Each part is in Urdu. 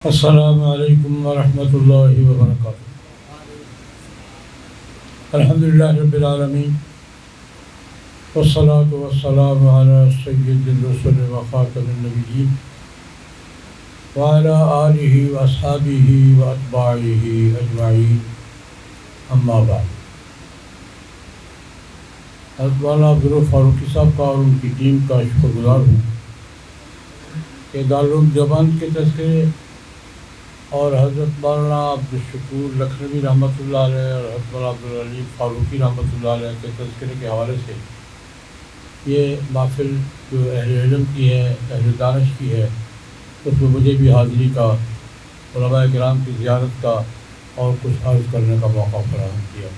السلام علیکم ورحمۃ اللہ وبرکاتہ۔ الحمدللہ رب العالمین والصلاة والسلام علی سید الرسل وخاتم النبیین وعلی آلہ واصحابہ واتباعہ اجمعین، اما بعد۔ حضرت مولانا عبدالرؤف فاروقی صاحب کا اور ان کی ٹیم کا شکر گزار ہوں کہ دارالعلوم دیوبند کے تذکرے اور حضرت مولانا عبدالشکور لکھنوی رحمۃ اللہ علیہ اور حضرت مولانا عبدالعلیم فاروقی رحمۃ اللہ علیہ کے تذکرے کے حوالے سے یہ محفل جو اہل علم کی ہے، اہل دانش کی ہے، اس میں مجھے بھی حاضری کا، علماء کرام کی زیارت کا اور کچھ عرض کرنے کا موقع فراہم کیا۔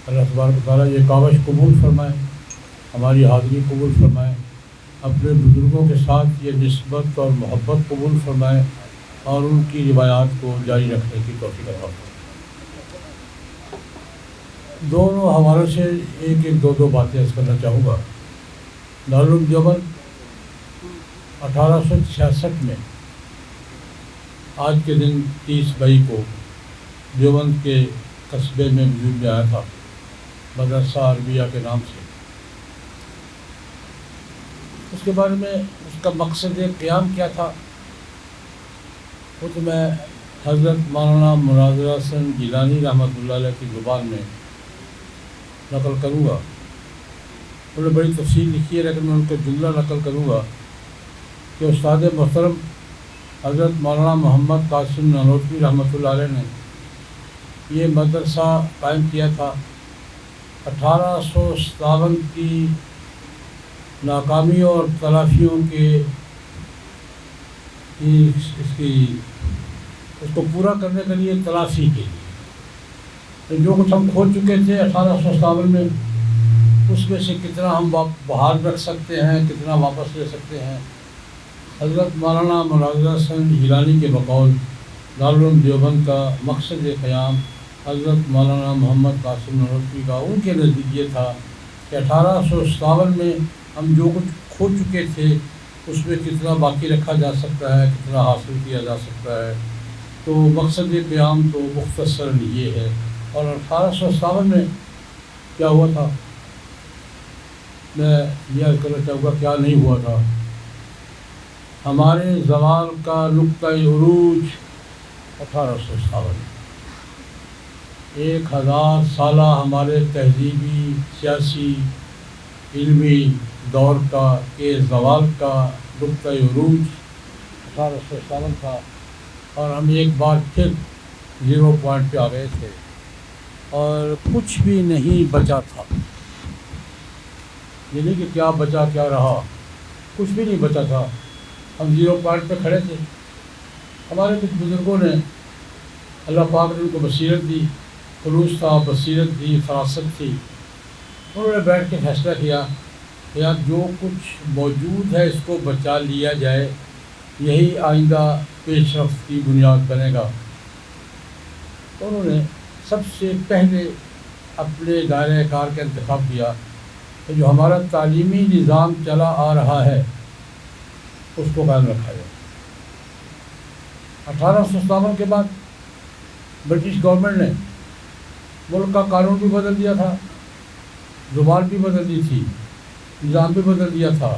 اللہ تبارک و تعالیٰ یہ کاوش قبول فرمائے، ہماری حاضری قبول فرمائے، اپنے بزرگوں کے ساتھ یہ نسبت اور محبت قبول فرمائے اور ان کی روایات کو جاری رکھنے کی توفیق عطا فرمائے۔ دونوں حوالوں سے ایک دو باتیں عرض کرنا چاہوں گا۔ دارالعلوم دیوبند 1866 میں آج کے دن 30 مئی کو دیوبند کے قصبے میں وجود میں آیا تھا، مدرسہ عربیہ کے نام سے۔ اس کے بارے میں اس کا مقصد قیام کیا تھا وہ تو میں حضرت مولانا مناظر حسن گیلانی رحمۃ اللہ علیہ کی زبان میں نقل کروں گا۔ انہوں نے بڑی تفصیل لکھی ہے، لیکن میں ان کا جملہ نقل کروں گا کہ استاد محترم حضرت مولانا محمد قاسم نانوتوی رحمۃ اللہ علیہ نے یہ مدرسہ قائم کیا تھا 1857 کی ناکامیوں اور تلافیوں کے اس کو پورا کرنے کے لیے، تلافی کے لیے جو کچھ ہم کھو چکے تھے 1857 میں، اس میں سے کتنا ہم بحال رکھ سکتے ہیں، کتنا واپس لے سکتے ہیں۔ حضرت مولانا مناظر حسن گیلانی کے بقول دارالعلوم دیوبند کا مقصد قیام حضرت مولانا محمد قاسم نانوتوی کا ان کے نزدیک یہ تھا کہ 1857 میں ہم جو کچھ کھو چکے تھے اس میں کتنا باقی رکھا جا سکتا ہے، کتنا حاصل کیا جا سکتا ہے۔ تو مقصد قیام تو مختصراً یہ ہے۔ اور 1857 میں کیا ہوا تھا، میں یہ کرنا چاہوں گا کیا نہیں ہوا تھا۔ ہمارے زوال کا نقطۂ عروج 1857 1000 سالہ ہمارے تہذیبی، سیاسی، علمی دور کا کے زوال کا نقطۂ عروج 1857 تھا، اور ہم ایک بار پھر 0 پوائنٹ پہ آ گئے تھے اور کچھ بھی نہیں بچا تھا۔ یہ نہیں کہ کیا بچا کیا رہا، کچھ بھی نہیں بچا تھا، ہم 0 پوائنٹ پہ کھڑے تھے۔ ہمارے کچھ بزرگوں نے، اللہ پاک نے ان کو بصیرت دی، خلوص تھا، بصیرت دی، فراست تھی۔ انہوں نے بیٹھ کے فیصلہ کیا کہ یار جو کچھ موجود ہے اس کو بچا لیا جائے، یہی آئندہ پیش رفت کی بنیاد بنے گا۔ تو انہوں نے سب سے پہلے اپنے دائرۂ کار کا انتخاب کیا کہ جو ہمارا تعلیمی نظام چلا آ رہا ہے اس کو قائم رکھا جائے۔ 1857 کے بعد برٹش گورنمنٹ نے ملک کا قانون بھی بدل دیا تھا، زبان بھی بدل دی تھی، نظام بھی بدل دیا تھا،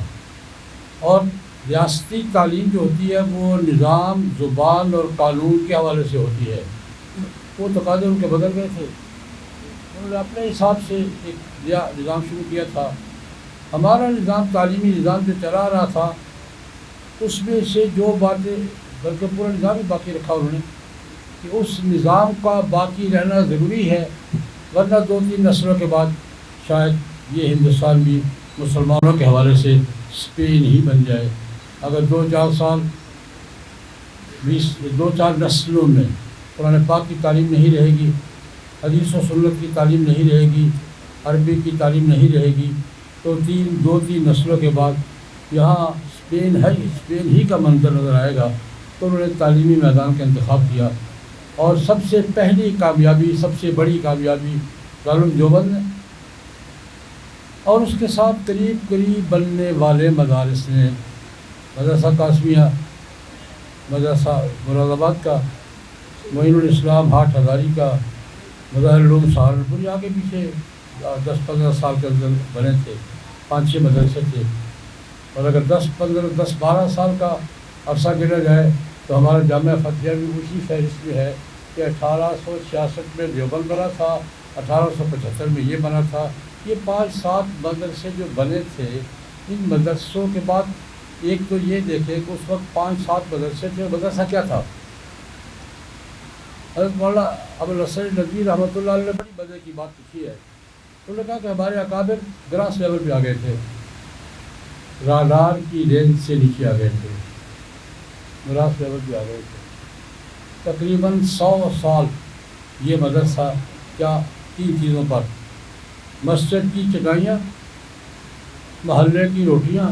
اور ریاستی تعلیم جو ہوتی ہے وہ نظام، زبان اور قانون کے حوالے سے ہوتی ہے۔ وہ تقاضے ان کے بدل گئے تھے، انہوں نے اپنے حساب سے ایک نیا نظام شروع کیا تھا۔ ہمارا نظام، تعلیمی نظام جو چلا رہا تھا، اس میں سے جو باتیں، بلکہ پورا نظام ہی باقی رکھا انہوں نے کہ اس نظام کا باقی رہنا ضروری ہے، ورنہ 2-3 نسلوں کے بعد شاید یہ ہندوستان بھی مسلمانوں کے حوالے سے اسپین ہی بن جائے۔ اگر 2-4 نسلوں میں قرآن پاک کی تعلیم نہیں رہے گی، حدیث و سنت کی تعلیم نہیں رہے گی، عربی کی تعلیم نہیں رہے گی، تو 2-3 نسلوں کے بعد یہاں اسپین ہی کا منظر نظر آئے گا۔ تو انہوں نے تعلیمی میدان کا انتخاب کیا، اور سب سے پہلی کامیابی، سب سے بڑی کامیابی دارالعلوم دیوبند نے، اور اس کے ساتھ قریب قریب بننے والے مدارس نے، مدرسہ قاسمیہ، مدرسہ مراد آباد کا، معین الاسلام ہاٹ ہزاری کا، مظاہر العلوم سہارنپور، یہاں کے پیچھے 10-15 سال کے اندر بنے تھے، 5-6 مدرسے تھے۔ اور اگر 10-12 سال کا عرصہ گنا جائے تو ہمارا جامعہ فتحیہ بھی اسی فہرست میں ہے کہ 1866 میں دیوبند بنا تھا، 1875 میں یہ بنا تھا۔ یہ 5-7 مدرسے جو بنے تھے، ان مدرسوں کے بعد ایک تو یہ دیکھیں کہ اس وقت 5-7 مدرسے تھے، مدرسہ کیا تھا؟ حضرت مولانا ابوالحسن ندوی رحمۃ اللہ علیہ نے بڑی مزے کی بات لکھی ہے۔ انہوں نے کہا کہ ہمارے اکابر گراس لیول پہ آ گئے تھے، رادار کی رینج سے نیچے آ گئے تھے، گراس لیول پہ آ گئے تھے۔ تقریباً 100 سال یہ مدرسہ کیا 3 چیزوں پر: مسجد کی چٹائیاں، محلے کی روٹیاں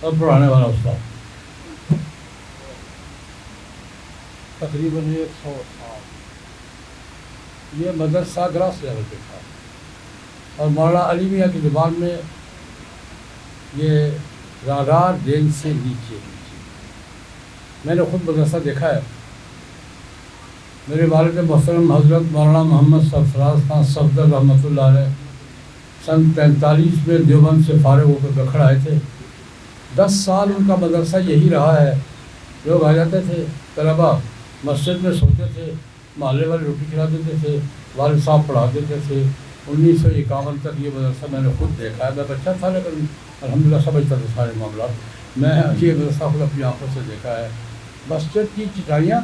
اور پڑھانے والا استاد، تقریباً 100 سال یہ مدرسہ گراس لیول پہ تھا۔ اور مولانا علی میاں کی زبان میں یہ رادار رینج سے نیچے۔ میں نے خود مدرسہ دیکھا ہے۔ میرے والد محترم حضرت مولانا محمد سرفراز خان صفدر رحمۃ اللہ علیہ سن 43 میں دیوبند سے فارغ ہو کر گکھڑ آئے تھے۔ 10 سال ان کا مدرسہ یہی رہا ہے۔ لوگ آ جاتے تھے، طلبا مسجد میں سوتے تھے، محلے والے روٹی کھلا دیتے تھے، والد صاحب پڑھا دیتے تھے۔ 1951 تک یہ مدرسہ میں نے خود دیکھا ہے۔ میں بچہ تھا لیکن الحمدللہ سمجھتا تھا سارے معاملات۔ میں یہ مدرسہ خود اپنی آنکھوں سے دیکھا ہے۔ مسجد کی چٹائیاں،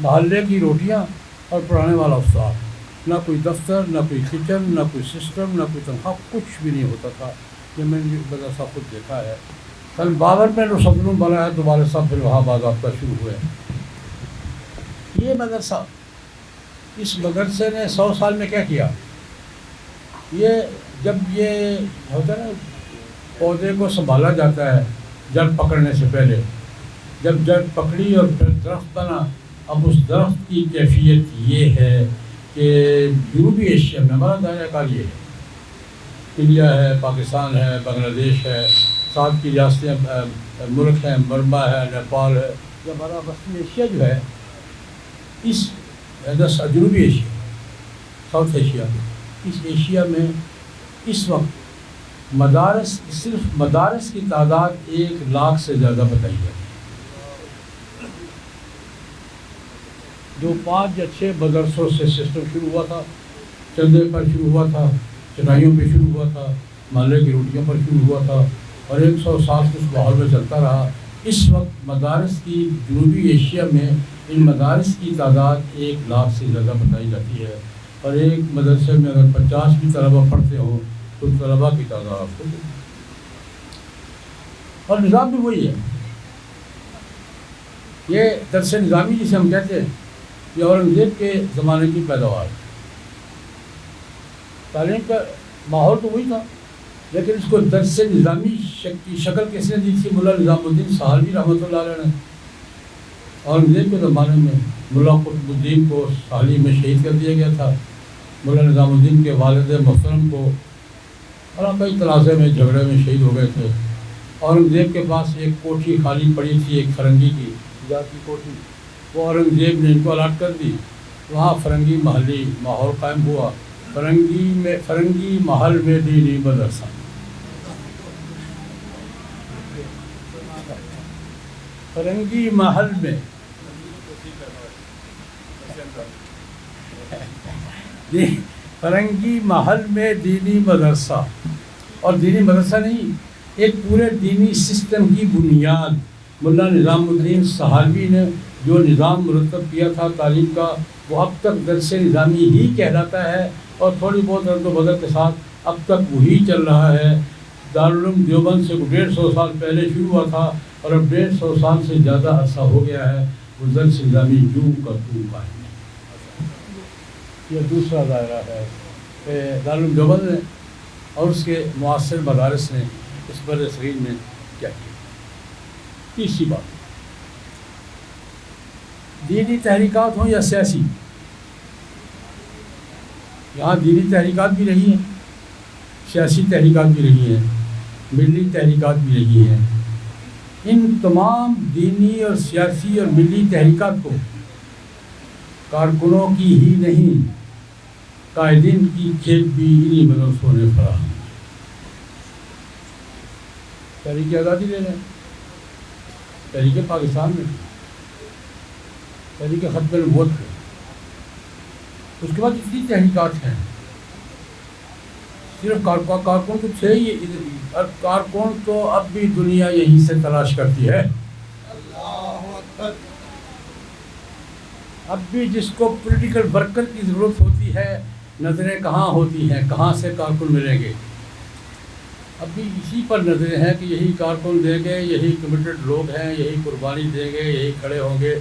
محلے کی روٹیاں اور پڑھانے والا استاد، نہ کوئی دفتر، نہ کوئی کچن، نہ کوئی سسٹم، نہ کوئی تنخواہ، کچھ بھی نہیں ہوتا تھا۔ یہ میں نے مدرسہ خود دیکھا ہے۔ سن 52 میں نصرت العلوم بنا ہے تو والد صاحب پھر وہاں باضابطہ شروع ہوئے۔ یہ مدرسہ، اس مدرسے نے 100 سال میں کیا کیا؟ یہ جب یہ ہوتا ہے نا، پودے کو سنبھالا جاتا ہے جڑ پکڑنے سے پہلے، جب جڑ پکڑی اور پھر درخت بنا، اب اس درخت کی کیفیت یہ ہے کہ جنوبی ایشیا میں ہمارا دائرہ کار یہ ہے، انڈیا ہے، پاکستان ہے، بنگلہ دیش ہے، 7 کی ریاستیں ملک ہیں، برما ہے، نیپال ہے، یہ ہمارا وسطی ایشیا جو ہے، اس جنوبی ایشیا، ساؤتھ ایشیا، اس ایشیا میں اس وقت مدارس، صرف مدارس کی تعداد 1 لاکھ سے زیادہ بتائی جاتی ہے۔ جو 5 یا 6 مدرسوں سے سسٹم شروع ہوا تھا، چندے پر شروع ہوا تھا، چٹائیوں پہ شروع ہوا تھا، محلے کی روٹیوں پر شروع ہوا تھا، اور 100 سال اس ماحول میں چلتا رہا۔ اس وقت مدارس کی جنوبی ایشیا میں ان مدارس کی تعداد 1 لاکھ سے زیادہ بتائی جاتی ہے، اور ایک مدرسے میں اگر 50 بھی طلبہ پڑھتے ہوں تو طلبہ کی تعداد آپ کو، اور نظام بھی وہی ہے۔ یہ درس نظامی جسے ہم کہتے ہیں، یہ اورنگزیب کے زمانے کی پیداوار ہے۔ تعلیم کا ماحول تو وہی تھا، لیکن اس کو درس نظامی کی شکل کس نے دی تھی؟ ملا نظام الدین سہلوی رحمۃ اللہ علیہ نے۔ اورنگزیب کے زمانے میں ملا قطب الدین کو سہلی میں شہید کر دیا گیا تھا، ملا نظام الدین کے والد محترم کو، اور کئی تنازع میں جھگڑے میں شہید ہو گئے تھے۔ اورنگزیب کے پاس ایک کوٹھی خالی پڑی تھی، ایک فرنگی کی ذاتی کوٹھی، وہ اورنگزیب نے ان کو الاٹ کر دی۔ وہاں فرنگی محلی ماحول قائم ہوا۔ فرنگی محل میں دینی مدرسہ، فرنگی محل میں فرنگی محل میں دینی مدرسہ، اور دینی مدرسہ نہیں، ایک پورے دینی سسٹم کی بنیاد ملا نظام الدین سہلوی نے جو نظام مرتب کیا تھا تعلیم کا، وہ اب تک درس نظامی ہی کہلاتا ہے، اور تھوڑی بہت رد و بدل کے ساتھ اب تک وہی چل رہا ہے۔ دارالعلوم دیوبند سے 150 سال پہلے شروع ہوا تھا، اور اب 150 سال سے زیادہ عرصہ ہو گیا ہے وہ درس نظامی یوں کا توں کا ہے۔ یہ دوسرا دائرہ ہے دارالعلوم دیوبند نے اور اس کے معاصر مدارس نے اس بر صغیر میں کیا کیا۔ تیسری بات، دینی تحریکات ہوں یا سیاسی، یہاں دینی تحریکات بھی رہی ہیں، سیاسی تحریکات بھی رہی ہیں، ملی تحریکات بھی رہی ہیں۔ ان تمام دینی اور سیاسی اور ملی تحریکات کو کارکنوں کی ہی نہیں قائدین کی کھیپ بھی انہی مدرسوں نے فراہم کی۔ تحریک آزادی لے لیں، تحریک پاکستان میں، تحریک ختم نبوت میں، اس کے بعد اتنی تحریکات ہیں، صرف کارکن تو تھے ہی، اور کارکن تو اب بھی دنیا یہیں سے تلاش کرتی ہے۔ اب بھی جس کو پولیٹیکل ورکر کی ضرورت ہوتی ہے، نظریں کہاں ہوتی ہیں، کہاں سے کارکن ملیں گے؟ اب بھی اسی پر نظریں ہیں کہ یہی کارکن دیں گے، یہی کمیٹڈ لوگ ہیں، یہی قربانی دیں گے، یہی کھڑے ہوں گے۔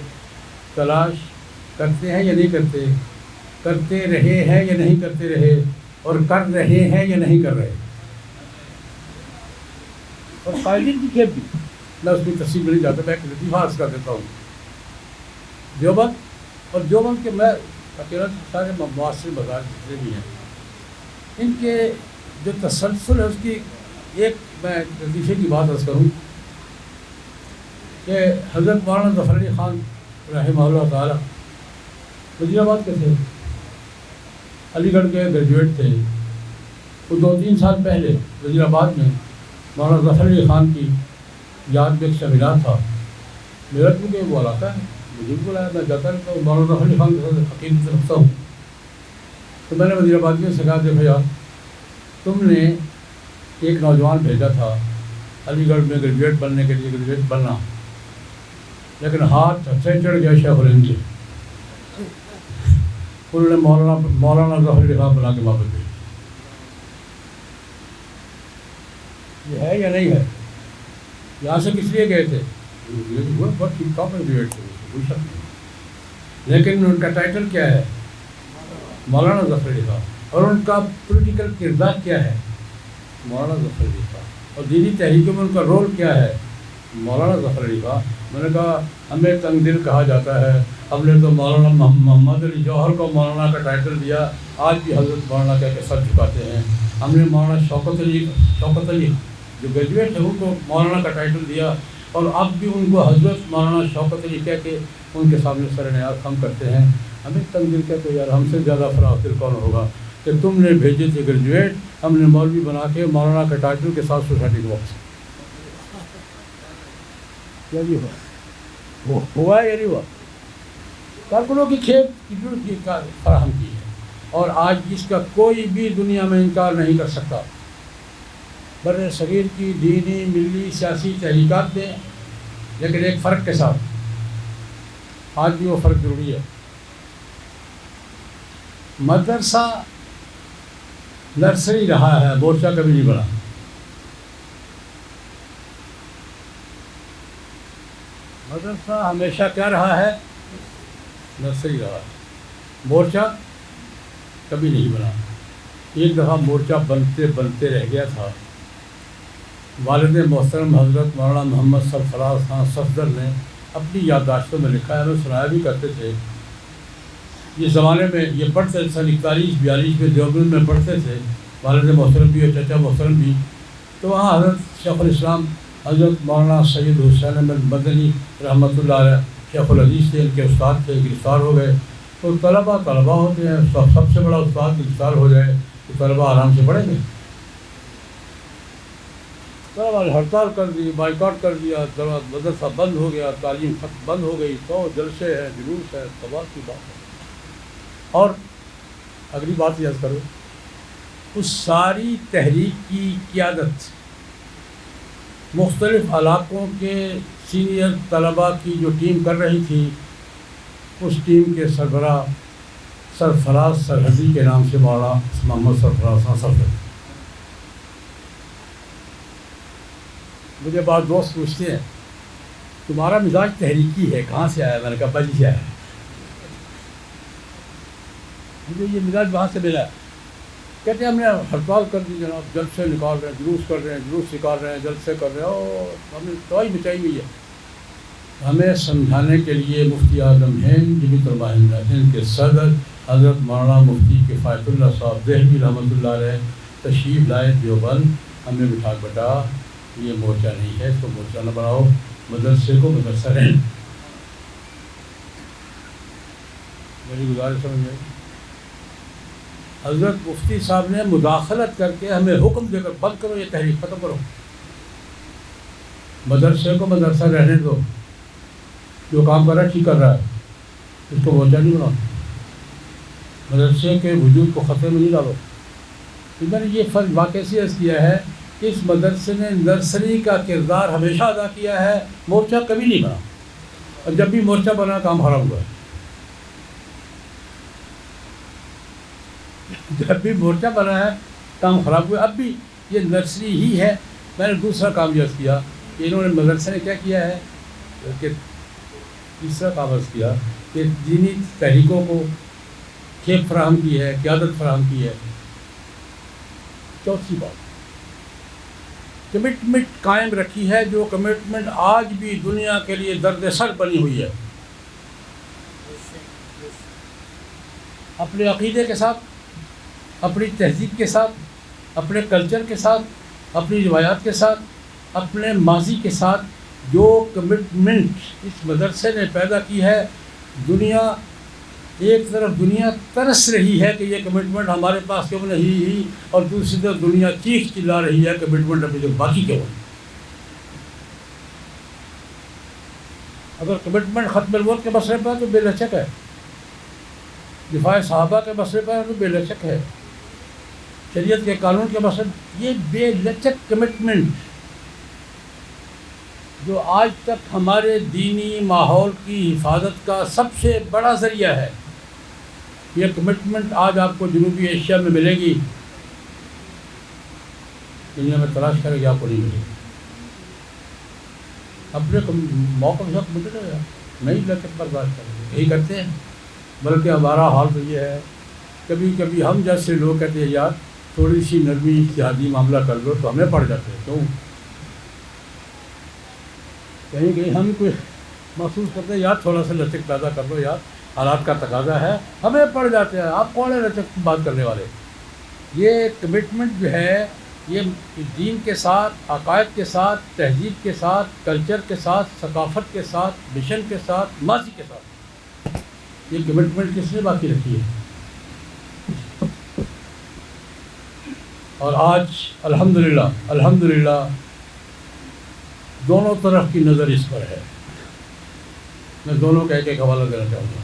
تلاش کرتے ہیں یا نہیں کرتے، کرتے رہے ہیں یا نہیں کرتے رہے، اور کر رہے ہیں یا نہیں کر رہے۔ اور قائدین کی کھیپ بھی، میں اس کی تفصیل میں نہیں جاتا، میں ایک لطیفہ عرض کر دیتا ہوں۔ دیوبند، اور دیوبند کے میں اکیلا سارے معاصر مذاہب جتنے بھی ہیں، ان کے جو تسلسل ہے، اس کی ایک میں لطیفے کی بات عرض کروں کہ حضرت مولانا ظفر علی خان رحمہ اللہ تعالیٰ وزیر آباد کے تھے، علی گڑھ کے گریجویٹ تھے۔ وہ 2-3 سال پہلے وزیر آباد میں مولانا ظفر علی خان کی یاد میں ایک سیمینار تھا، میرا کیونکہ وہ علاقہ ہے، مجھے بھی بلایا، میں جاتا رہتا ہوں، مولانا ظفر علی خان کے ساتھ عقیدت رکھتا ہوں۔ تو میں نے وزیر آباد میں سے کہا، دیکھو یار، تم نے ایک نوجوان بھیجا تھا علی گڑھ میں گریجویٹ بننے کے لیے، گریجویٹ بننا، لیکن ہاتھ سے چڑھ گیا شیخ الہند کے، انہوں نے مولانا ظفر علی خان بنا کے واپس بھیج۔ یہ ہے یا نہیں ہے؟ یہاں سے کس لیے گئے تھے؟ بہت ٹھیک ٹھاک گریجویٹ تھے، کوئی شک نہیں، لیکن ان کا ٹائٹل کیا ہے؟ مولانا ظفر علی خان۔ اور ان کا پولیٹیکل کردار کیا ہے؟ مولانا ظفر علی خان۔ اور دینی تحریکوں میں ان کا رول کیا ہے؟ مولانا ظفر علی خان۔ میں نے کہا ہمیں تنگ دل کہا جاتا ہے، ہم نے تو مولانا محمد علی جوہر کو مولانا کا ٹائٹل دیا، آج بھی حضرت مولانا کہہ کے سر جھکاتے ہیں۔ ہم نے مولانا شوکت علی جو گریجویٹ ہے ان کو مولانا کا ٹائٹل دیا، اور اب بھی ان کو حضرت مولانا شوکت علی کہہ کے ان کے سامنے سر نیاز ہم کرتے ہیں۔ ہمیں تنگ دل کہتے ہیں، یار ہم سے زیادہ فراخ دل کون ہوگا کہ تم نے بھیجے تھے گریجویٹ، ہم نے مولوی بنا کے مولانا کے ٹائٹل کے ساتھ سوسائٹی کو واپس کیا جی ہوا یا نہیں ہوا؟ کارکنوں کی کھیپ فراہم کی ہے، اور آج اس کا کوئی بھی دنیا میں انکار نہیں کر سکتا۔ بر صغیر کی دینی ملی سیاسی تحریکات میں، لیکن ایک فرق کے ساتھ، آج بھی وہ فرق ضروری ہے۔ مدرسہ نرسری رہا ہے، مورچہ کبھی نہیں بنا۔ مدرسہ ہمیشہ کیا رہا ہے؟ نرسری رہا ہے، مورچہ کبھی نہیں بنا۔ ایک دفعہ مورچہ بنتے بنتے رہ گیا تھا، والد محترم حضرت مولانا محمد سرفراز خان صفدر نے اپنی یادداشتوں میں لکھا ہے، ہمیں سنایا بھی کرتے تھے۔ اس زمانے میں یہ پڑھتے 41-42 میں دیوبند میں پڑھتے تھے، والد محترم بھی اور چچا محترم بھی۔ تو وہاں حضرت شیخ الاسلام حضرت مولانا سید حسین احمد مدنی رحمۃ اللہ علیہ شیخ الحدیث تھے، ان کے استاد تھے، گرفتار ہو گئے۔ تو طلبہ ہوتے ہیں، سب سے بڑا استاد گرفتار ہو جائے تو طلبہ آرام سے پڑھیں گے۔ طلبہ نے ہڑتال کر دی، بائیکاٹ کر دیا، مدرسہ بند ہو گیا، تعلیم بند ہو گئی، تو جلسے ہیں، جلوس ہے، تباہ کی بات ہے۔ اور اگلی بات یاد کرو، اس ساری تحریک کی قیادت مختلف علاقوں کے سینئر طلباء کی جو ٹیم کر رہی تھی، اس ٹیم کے سربراہ سرفراز سرحدی کے نام سے مولانا محمد سرفراز خان صفدر۔ مجھے بعض دوست پوچھتے ہیں تمہارا مزاج تحریکی ہے، کہاں سے آیا؟ میں نے کہا بلی سے آیا ہے، مجھے یہ مزاج وہاں سے ملا۔ کہتے ہیں ہم نے ہڑتال کر دی جناب، جلسے نکال رہے ہیں، جلوس کر رہے ہیں، جلوس نکال رہے ہیں، جلسے کر رہے ہیں، اور ہم نے تباہی مچائی ہوئی ہے۔ ہمیں سمجھانے کے لیے مفتی اعظم ہند جمعیت علماء ہند کے صدر حضرت مولانا مفتی کفایت اللہ صاحب دہلوی رحمۃ اللہ علیہ تشریف لائے دیوبند، ہمیں بٹھا بٹا یہ مورچہ نہیں ہے، اس کو مورچہ نہ بناؤ، مدرسے کو مدرسہ رہنے. میری گزارش سمجھ آئی. حضرت مفتی صاحب نے مداخلت کر کے ہمیں حکم دے کر بند کرو یہ تحریک ختم کرو, مدرسے کو مدرسہ رہنے دو, جو کام کر رہا ہے ٹھیک کر رہا ہے, اس کو بوجھا نہیں بناؤ, مدرسے کے وجود کو خطرے میں نہیں ڈالو. میں نے یہ فرض واقعی سے عرض کیا ہے کہ اس مدرسے نے نرسری کا کردار ہمیشہ ادا کیا ہے, مورچہ کبھی نہیں بنا, اور جب بھی مورچہ بنا کام خراب ہوا ہے. جب بھی مورچہ بنا ہے کام خراب ہوا. اب بھی یہ نرسری ہی ہے. میں نے دوسرا کام یاد کیا کہ انہوں نے مدرسے نے کیا کیا ہے کہ تیسرا کام عرض کیا کہ دینی تحریکوں کو کھیپ فراہم کی ہے, قیادت فراہم کی ہے. چوتھی بات, کمٹمنٹ قائم رکھی ہے, جو کمٹمنٹ آج بھی دنیا کے لیے درد سر بنی ہوئی ہے. اپنے عقیدے کے ساتھ, اپنی تہذیب کے ساتھ, اپنے کلچر کے ساتھ, اپنی روایات کے ساتھ, اپنے ماضی کے ساتھ جو کمٹمنٹ اس مدرسے نے پیدا کی ہے, دنیا ایک طرف دنیا ترس رہی ہے کہ یہ کمٹمنٹ ہمارے پاس کیوں نہیں, اور دوسری طرف دنیا چیخ چلا رہی ہے کمٹمنٹ ابھی تک باقی کیوں. اگر کمٹمنٹ ختم الوقت کے مسئلے پر تو بے لچک ہے, دفاع صحابہ کے مسئلے پر تو بے لچک ہے, شریعت کے قانون کے مسئلے, یہ بے لچک کمٹمنٹ جو آج تک ہمارے دینی ماحول کی حفاظت کا سب سے بڑا ذریعہ ہے, یہ کمٹمنٹ آج آپ کو جنوبی ایشیا میں ملے گی, دنیا میں تلاش کرے گی آپ کو نہیں ملے گی. اپنے موقع کے ساتھ ملے گا نہیں لچک برداشت کریں گے, یہی کرتے ہیں. بلکہ ہمارا حال تو یہ ہے, کبھی کبھی ہم جیسے لوگ کہتے ہیں یار تھوڑی سی نرمی اجتہادی معاملہ کر لو تو ہمیں پڑ جاتے ہیں. کیوں کہیں کہیں ہم کوئی محسوس کرتے ہیں یار تھوڑا سا لچک پیدا کر لو یار, حالات کا تقاضا ہے, ہمیں پڑ جاتے ہیں. آپ کون ہے لچک کی بات کرنے والے؟ یہ کمٹمنٹ جو ہے یہ دین کے ساتھ, عقائد کے ساتھ, تہذیب کے ساتھ, کلچر کے ساتھ, ثقافت کے ساتھ, مشن کے ساتھ, ماضی کے ساتھ, یہ کمٹمنٹ کس نے باقی رکھی ہے. اور آج الحمدللہ دونوں طرف کی نظر اس پر ہے. میں دونوں کا ایک حوالہ دینا چاہوں گا.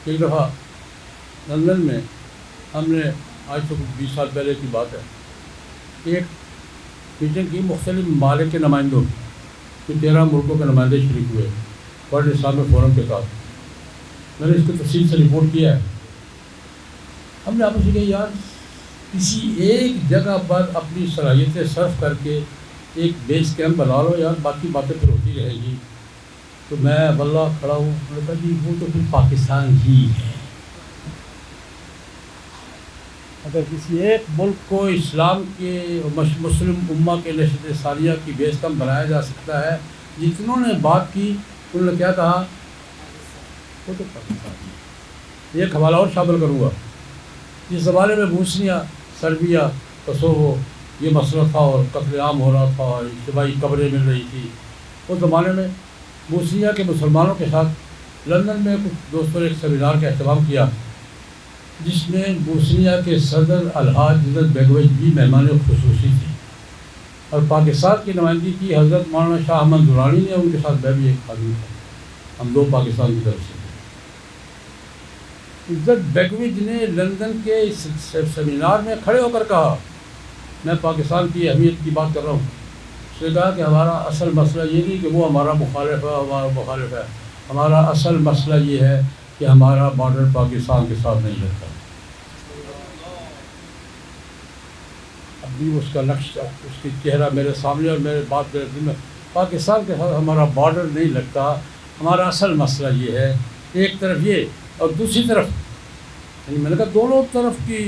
ایک دفعہ لندن میں ہم نے, آج سے کچھ 20 سال پہلے کی بات ہے, ایک میٹنگ کی مختلف ممالک کے نمائندوں کی, 13 ملکوں کے نمائندے شریک ہوئے ورلڈ اسلامک فورم کے ساتھ. میں نے اس کو تفصیل سے رپورٹ کیا ہے. ہم نے آپس میں کہا یار کسی ایک جگہ پر اپنی صلاحیتیں صرف کر کے ایک بیس کیمپ بنا لو یار, باقی باتیں پھر ہوتی رہے گی. تو میں واللہ کھڑا ہوں, میں نے کہا جی وہ تو پھر پاکستان ہی ہے. اگر کسی ایک ملک کو اسلام کے مسلم امہ کے نشت ثانیہ کی بیس کیمپ بنایا جا سکتا ہے, جتنوں نے بات کی انہوں نے کیا کہا, وہ تو پاکستان ہے. ایک حوالہ اور شامل کروں گا. اس زمانے میں بوسنیا, سربیا, کوسوو یہ مسئلہ تھا اور قتل عام ہو رہا تھا اور اجتماعی قبریں مل رہی تھی. اس زمانے میں بوسنیا کے مسلمانوں کے ساتھ لندن میں کچھ دوستوں نے ایک سیمینار کا اہتمام کیا, جس میں بوسنیا کے صدر الحاج حضرت بیگویج بھی مہمان خصوصی تھے, اور پاکستان کی نمائندگی کی حضرت مولانا شاہ احمد درانی نے, ان کے ساتھ میں بھی ایک آدمی تھا. ہم دو پاکستان کی طرف سے تھے. حضرت بیگویج نے لندن کے اس سیمینار میں کھڑے ہو کر کہا, میں پاکستان کی اہمیت کی بات کر رہا ہوں. اس نے کہا کہ ہمارا اصل مسئلہ یہ نہیں کہ وہ ہمارا مخالف ہے, ہمارا اصل مسئلہ یہ ہے کہ ہمارا بارڈر پاکستان کے ساتھ نہیں لگتا. اب بھی اس کا نقش, اس کی چہرہ میرے سامنے اور میرے بات میرے دل میں, پاکستان کے ساتھ ہمارا بارڈر نہیں لگتا, ہمارا اصل مسئلہ یہ ہے. ایک طرف یہ اور دوسری طرف, یعنی میں نے کہا دونوں طرف کی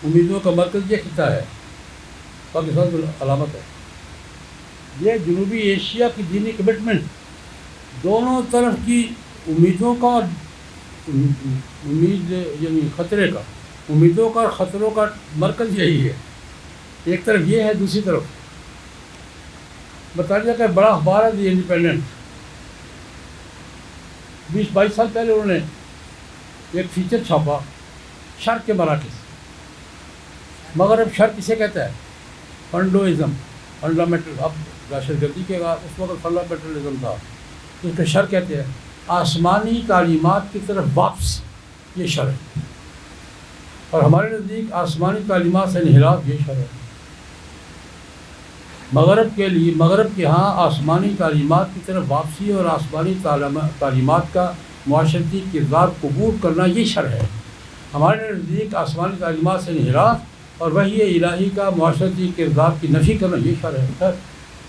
امیدوں کا مرکز یہ خطہ ہے, پاکستان کی علامت ہے. یہ جنوبی ایشیا کی دینی کمٹمنٹ, دونوں طرف کی امیدوں کا, امید یعنی خطرے کا, امیدوں کا اور خطروں کا مرکز یہی ہے. ایک طرف یہ ہے, دوسری طرف برطانیہ کا بڑا اخبار ہے دی انڈیپینڈنٹ، 20-22 سال پہلے انہوں نے ایک فیچر چھاپا شرق کے مراکز. مغرب شرق کسے کہتا ہے؟ فنڈوازم، فنڈامنٹل. اب دہشت گردی کے اس وقت فنڈامنٹلزم تھا، اس کو شر کہتے ہیں. آسمانی تعلیمات کی طرف واپس، یہ شر ہے. اور ہمارے نزدیک آسمانی تعلیمات سے انحراف یہ شر ہے. مغرب کے لیے، مغرب کے ہاں آسمانی تعلیمات کی طرف واپسی اور آسمانی تعلیمات کا معاشرتی کردار قبول کرنا یہ شر ہے. ہمارے نزدیک آسمانی تعلیمات سے انحراف اور وحی الہی کا معاشرتی کردار کی نفی کرنا یہ شر ہے. سر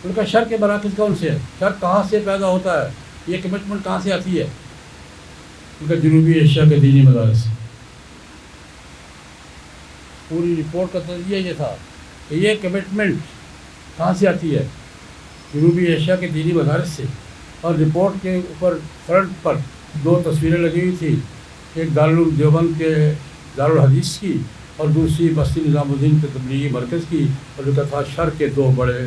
ان کا شر کے مراکز کون سے ہے؟ شر کہاں سے پیدا ہوتا ہے؟ یہ کمٹمنٹ کہاں سے آتی ہے؟ ان کا جنوبی ایشیا کے دینی مدارس. پوری رپورٹ کا تجزیہ یہ تھا کہ یہ کمٹمنٹ کہاں سے آتی ہے؟ جنوبی ایشیا کے دینی مدارس سے. اور رپورٹ کے اوپر فرنٹ پر 2 تصویریں لگی ہوئی تھی، ایک دارالعلوم دیوبند کے دارالحدیث کی اور دوسری بستی نظام الدین کے تبلیغی مرکز کی، اور لکھا تھا شر کے 2 بڑے.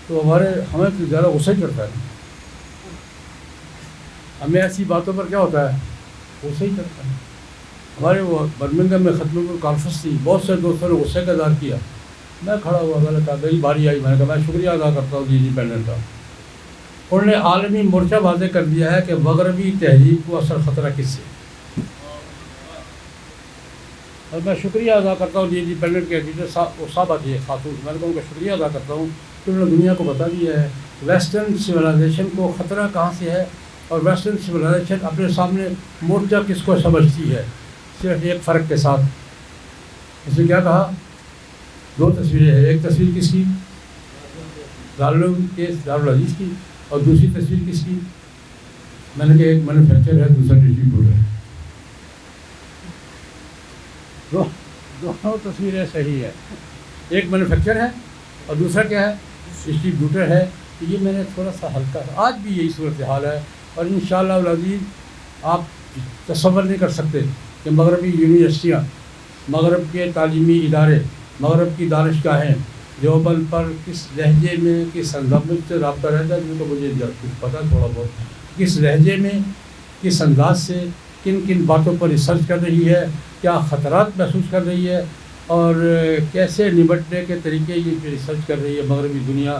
تو ہمیں تو زیادہ غصہ ہی کرتا ہے. ہمیں ایسی باتوں پر کیا ہوتا ہے؟ غصہ ہی کرتا ہے. ہمارے وہ برمنگھم میں ختم کانفرنس تھی، بہت سے دوستوں نے غصے کا اظہار کیا. میں کھڑا ہوا، میں نے کہا میری باری آئی، میں نے کہا میں شکریہ ادا کرتا ہوں انڈیپینڈنٹ کا. انہوں نے عالمی مورچہ واضح کر دیا ہے کہ مغربی تہذیب کو اثر خطرہ کس سے. اور میں شکریہ ادا کرتا ہوں انڈیپینڈنٹ کے ایڈیٹر صاحبہ تھی خاتون، میں نے کہا ان کا شکریہ ادا کرتا ہوں کہ انہوں نے دنیا کو بتا دیا ہے ویسٹرن سویلائزیشن کو خطرہ کہاں سے ہے، اور ویسٹرن سویلائزیشن اپنے سامنے مورچہ کس کو سمجھتی ہے. صرف ایک فرق کے ساتھ. اس نے کیا کہا؟ 2 تصویریں ہیں. ایک تصویر کس کی؟ دارالعلوم کے دارالحدیث کی، اور دوسری تصویر کس کی؟ میں نے کہا ایک مینوفیکچر ہے، دوسرا ڈسٹریبیوٹر ہے. دونوں تصویریں صحیح ہیں. ایک مینوفیکچر ہے اور دوسرا کیا ہے؟ ڈسٹریبیوٹر ہے. یہ میں نے تھوڑا سا ہلکا ہے. آج بھی یہی صورتحال ہے، اور انشاءاللہ العزیز آپ تصور نہیں کر سکتے کہ مغربی یونیورسٹیاں، مغرب کے تعلیمی ادارے، مغرب کی دانشگاہیں دیوبند پر کس لہجے میں، کس انداز سے رابطہ رہتا ہے. تو مجھے کچھ پتہ تھوڑا بہت، کس لہجے میں، کس انداز سے، کن کن باتوں پر ریسرچ کر رہی ہے، کیا خطرات محسوس کر رہی ہے، اور کیسے نمٹنے کے طریقے یہ ریسرچ کر رہی ہے مغربی دنیا.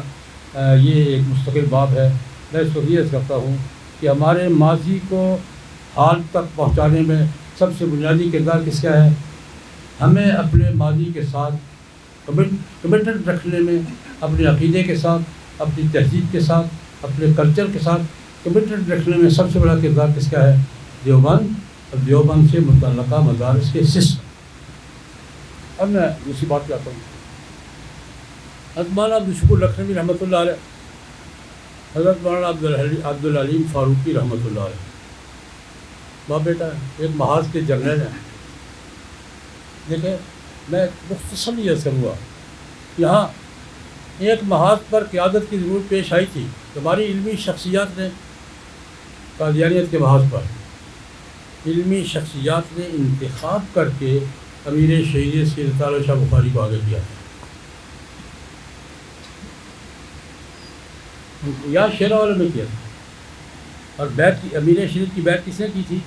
یہ ایک مستقل باب ہے. میں اس کو یہ کرتا ہوں کہ ہمارے ماضی کو حال تک پہنچانے میں سب سے بنیادی کردار کس کا ہے؟ ہمیں اپنے ماضی کے ساتھ کمٹمنٹ رکھنے میں، اپنے عقیدے کے ساتھ، اپنی تہذیب کے ساتھ، اپنے کلچر کے ساتھ کمٹمنٹ رکھنے میں سب سے بڑا کردار کس کا ہے؟ دیوبند اور دیوبند سے متعلقہ مدارس کے سسٹم. اب میں دوسری بات پہ آتا ہوں. حضرت مولانا عبدالشکور لکھنوی رحمۃ اللہ علیہ، حضرت مولانا عبدالعلیم فاروقی رحمۃ اللہ علیہ، باپ بیٹا ایک محاذ کے جرنیل ہیں. دیکھیں میں مختصر یہ کروں گا، یہاں ایک محاذ پر قیادت کی ضرورت پیش آئی تھی. ہماری علمی شخصیات نے قادیانیت کے محاذ پر علمی شخصیات نے انتخاب کر کے امیر شریعت سیرت اعلیٰ شاہ بخاری کو آگے کیا تھا. یا شیرا والوں نے کیا تھا. اور بیعت امیر شریعت کی بیعت کس نے کی تھی؟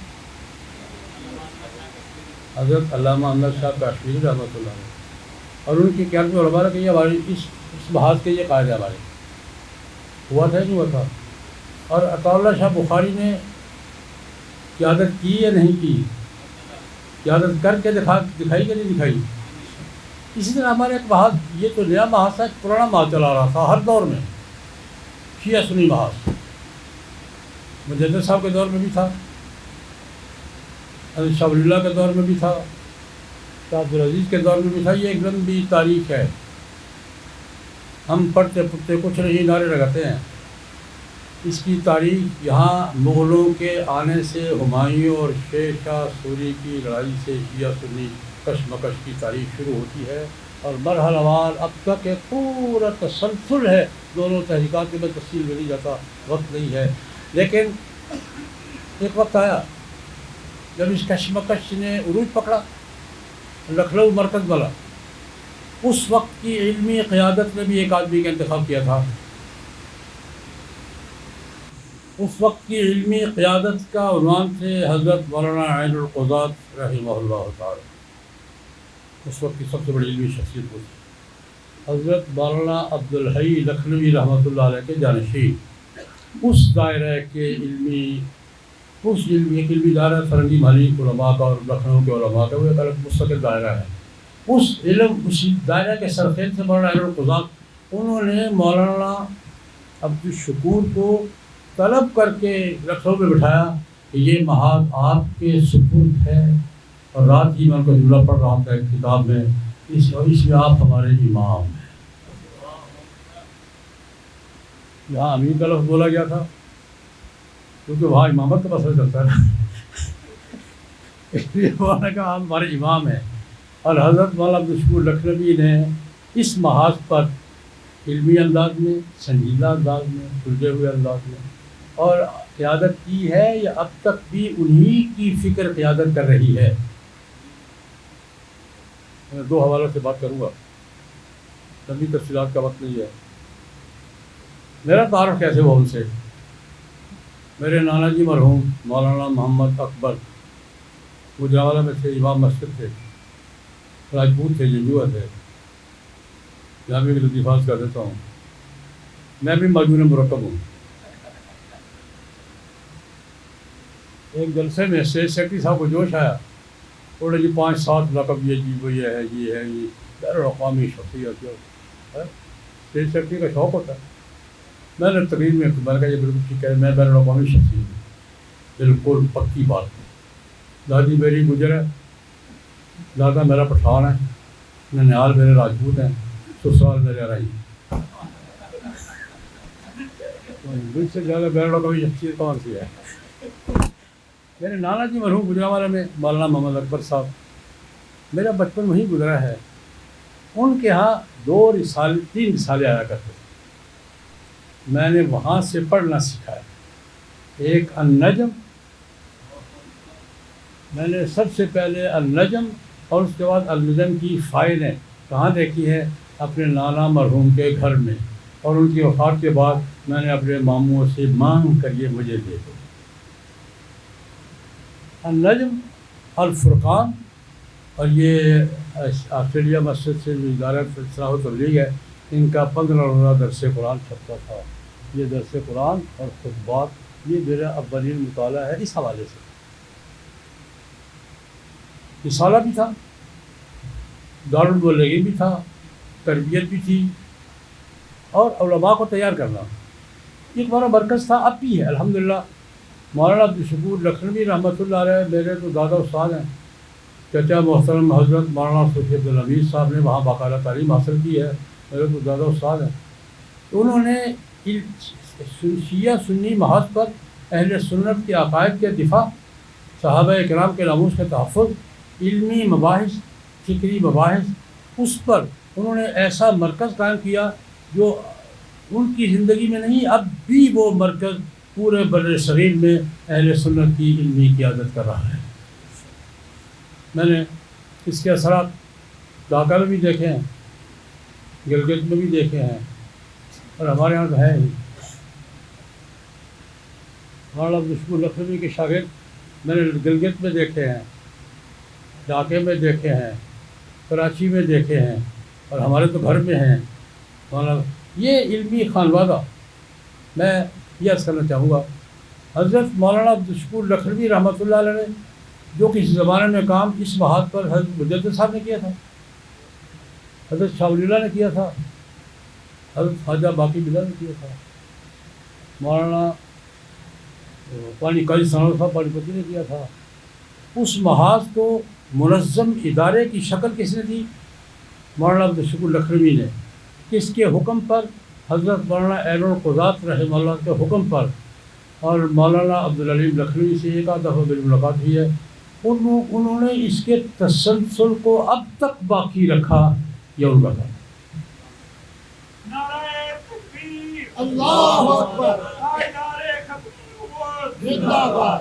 حضرت علامہ احمد شاہ کاشمیری رحمۃ اللہ علیہ. اور ان کی قیادت میں علماء نے کہ ہماری اس محاذ کے یہ قائد ہے. ہمارے ہوا تھا نہیں ہوا تھا. اور عطا اللہ شاہ بخاری نے قیادت کی یا نہیں کی؟ قیادت کر کے دکھائی کہ نہیں دکھائی؟ اسی طرح ہمارے ایک محاذ، یہ تو نیا محاذ تھا، پرانا محاذ چلا رہا تھا ہر دور میں، شیعہ سنی محاذ. مجدد صاحب کے دور میں بھی تھا، حضرت شاہ ولی اللہ کے دور میں بھی تھا، شاہ عبدالعزیز کے دور میں بھی تھا. یہ ایک لمبی تاریخ ہے. ہم پڑھتے پڑھتے کچھ نہیں نعرے لگاتے ہیں. اس کی تاریخ یہاں مغلوں کے آنے سے، ہمایوں اور شیر شاہ سوری کی لڑائی سے شیعہ سنی کشمکش کی تاریخ شروع ہوتی ہے، اور مرحلہ وار اب تک ایک پورا تسلسل ہے. دونوں تحریکات میں تفصیل میں نہیں جاتا، وقت نہیں ہے. لیکن ایک وقت آیا جب اس کشمکش نے عروج پکڑا. لکھنؤ مرکز والا اس وقت کی علمی قیادت میں بھی ایک آدمی کا انتخاب کیا تھا. اس وقت کی علمی قیادت کا عنوان تھے حضرت مولانا عین القضات رحمہ اللہ تعالی. اس وقت کی سب سے بڑی علمی شخصیت وہ تھی. حضرت مولانا عبدالحی لکھنوی رحمۃ اللہ علیہ کے جانشین. اس دائرہ کے علمی دائرہ فرنگی محلی علماء کا اور لکھنؤ کے علماء کا وہ ایک الگ مستقل دائرہ ہے. اسی دائرہ کے سرخیز سے مولانا عین القضات. انہوں نے مولانا عبدالشکور کو طلب کر کے لکھنؤ میں بٹھایا کہ یہ محاذ آپ کے سپرد ہے، اور رات ہی میں ان کا جملہ پڑھ رہا تھا ایک کتاب میں، اس میں آپ ہمارے امام ہیں. یہاں امیر کا لفظ بولا گیا تھا کیونکہ وہاں امامت کا مسئلہ چلتا ہے، اس لیے وہاں نے کہا آپ ہمارے امام ہیں. اور حضرت مولانا عبدالشکور لکھنوی نے اس محاذ پر علمی انداز میں، سنجیدہ انداز میں، سلجھے ہوئے انداز میں اور قیادت کی ہے، یا اب تک بھی انہی کی فکر قیادت کر رہی ہے. میں 2 حوالوں سے بات کروں گا، لمبی تفصیلات کا وقت نہیں ہے. میرا تعارف کیسے ہوا ان سے؟ میرے نانا جی مرحوم مولانا محمد اکبر گجرانوالہ میں تھے، امام مسجد تھے، راجپوت تھے، جنجوہ تھے. جامعہ کے لطیفات کر دیتا ہوں، میں بھی مجموعہ مرکب ہوں. ایک جلسے میں اسٹیج سیکرٹری صاحب کو جوش آیا، انہوں نے 5-7 لقب یہ جی وہ یہ ہے یہ بین الاقوامی شخصیت. اسٹیج سیکرٹری کا شوق ہوتا ہے. میں نے تقریر میں کہا یہ بالکل ٹھیک ہے، میں بین الاقوامی شخصیت ہوں، بالکل پکی بات. دادی میری گجر ہے، دادا میرا پٹھان ہے، ننیال میرے راجپوت ہیں، سسرال میرے رہی. مجھ سے زیادہ بین الاقوامی شخصیت کون سی ہے؟ میرے نانا جی مرحوم گجرانوالہ میں مولانا محمد اکبر صاحب، میرا بچپن وہیں گزرا ہے. ان کے ہاں 3 رسالے آیا کرتے تھے. میں نے وہاں سے پڑھنا سیکھا ہے. ایک النجم، میں نے سب سے پہلے النجم اور اس کے بعد النجم کی فائلیں کہاں دیکھی ہے؟ اپنے نانا مرحوم کے گھر میں، اور ان کی وفات کے بعد میں نے اپنے ماموں سے مانگ کر یہ مجھے دے دو. النجم، الفرقان، اور یہ آسٹریلیا مسجد سے جو ادارہ اصلاح و تبلیغ ہے، ان کا 15 روزہ درس قرآن چھپتا تھا. یہ درس قرآن اور خطبات یہ میرا اولین مطالعہ ہے اس حوالے سے. رسالہ بھی تھا، دارالمبلغین بھی تھا، تربیت بھی تھی، اور علماء کو تیار کرنا یہ ہمارا مرکز تھا، اب بھی ہے الحمدللہ. مولانا عبدالشکور لکھنوی رحمۃ اللہ علیہ میرے تو دادا استاد ہیں. چچا محترم حضرت مولانا صوفی عبدالحمید صاحب نے وہاں باقاعدہ تعلیم حاصل کی ہے، میرے تو دادا استاد ہیں. تو انہوں نے شیعہ سنی محاذ پر اہل سنت کے عقائد کے دفاع، صحابہ کرام کے ناموس کے تحفظ، علمی مباحث، فکری مباحث، اس پر انہوں نے ایسا مرکز قائم کیا جو ان کی زندگی میں نہیں، اب بھی وہ مرکز پورے بر صغیر میں اہل سنت کی علمی قیادت کر رہا ہے. میں نے اس کے اثرات ڈھاکہ میں بھی دیکھے ہیں، گلگت میں بھی دیکھے ہیں، اور ہمارے یہاں تو ہے ہی. مولانا عبدالشکور لکھنوی کے شاگرد میں نے گلگت میں دیکھے ہیں، ڈھاکے میں دیکھے ہیں، کراچی میں دیکھے ہیں، اور ہمارے تو گھر میں ہیں. مولانا یہ علمی خانوادہ، میں یہ عرض کرنا چاہوں گا، حضرت مولانا عبدالشکور لکھنوی رحمۃ اللہ علیہ نے جو کسی زمانے میں کام اس محاذ پر حضرت مجدد صاحب نے کیا تھا، حضرت شاہ ولی اللہ نے کیا تھا، حضرت خواجہ باقی بلال نے کیا تھا، مولانا پانی قاضی ثناءاللہ صاحب پانی پتی نے کیا تھا. اس محاذ کو منظم ادارے کی شکل کس نے دی؟ مولانا عبدالشکور لکھنوی نے. کس کے حکم پر؟ حضرت مولانا عین القضات رحمہ اللہ کے حکم پر. اور مولانا عبدالعلیم لکھنوی سے ایک آدھ دفعہ میری ملاقات ہوئی ہے. انہوں نے اس کے تسلسل کو اب تک باقی رکھا، یہ ان کا تھا. اللہ اکبر، زندہ باد،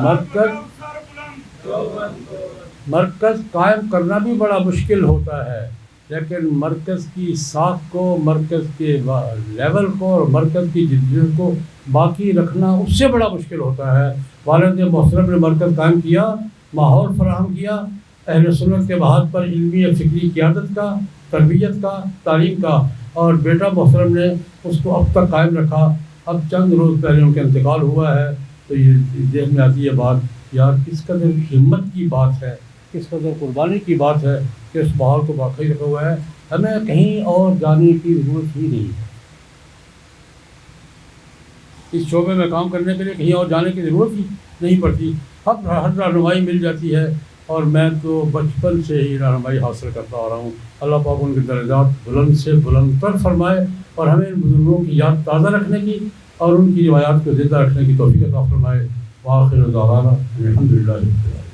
مرکز مرکز قائم کرنا بھی بڑا مشکل ہوتا ہے، لیکن مرکز کی ساکھ کو، مرکز کے لیول کو اور مرکز کی جدید کو باقی رکھنا اس سے بڑا مشکل ہوتا ہے۔ والد محترم نے مرکز قائم کیا، ماحول فراہم کیا، اہل سنت کے بحث پر علمی اور فکری قیادت کا، تربیت کا، تعلیم کا، اور بیٹا محترم نے اس کو اب تک قائم رکھا۔ اب چند روز پہلے ان کا انتقال ہوا ہے، تو یہ ذہن میں آتی ہے بات، یار کس قدر ہمت کی بات ہے، کس قدر قربانی کی بات ہے کہ اس ماحول کو باقی رکھا ہوا ہے۔ ہمیں کہیں اور جانے کی ضرورت ہی نہیں ہے، اس شعبے میں کام کرنے کے لیے کہیں اور جانے کی ضرورت ہی نہیں پڑتی، ہر رہنمائی مل جاتی ہے، اور میں تو بچپن سے ہی رہنمائی حاصل کرتا آ رہا ہوں۔ اللہ پاک ان کے درجات بلند سے بلند تر فرمائے، اور ہمیں ان بزرگوں کی یاد تازہ رکھنے کی اور ان کی روایات کو زندہ رکھنے کی توفیق عطا فرمائے۔ وآخر دعوانا الحمدللہ رب العالمین۔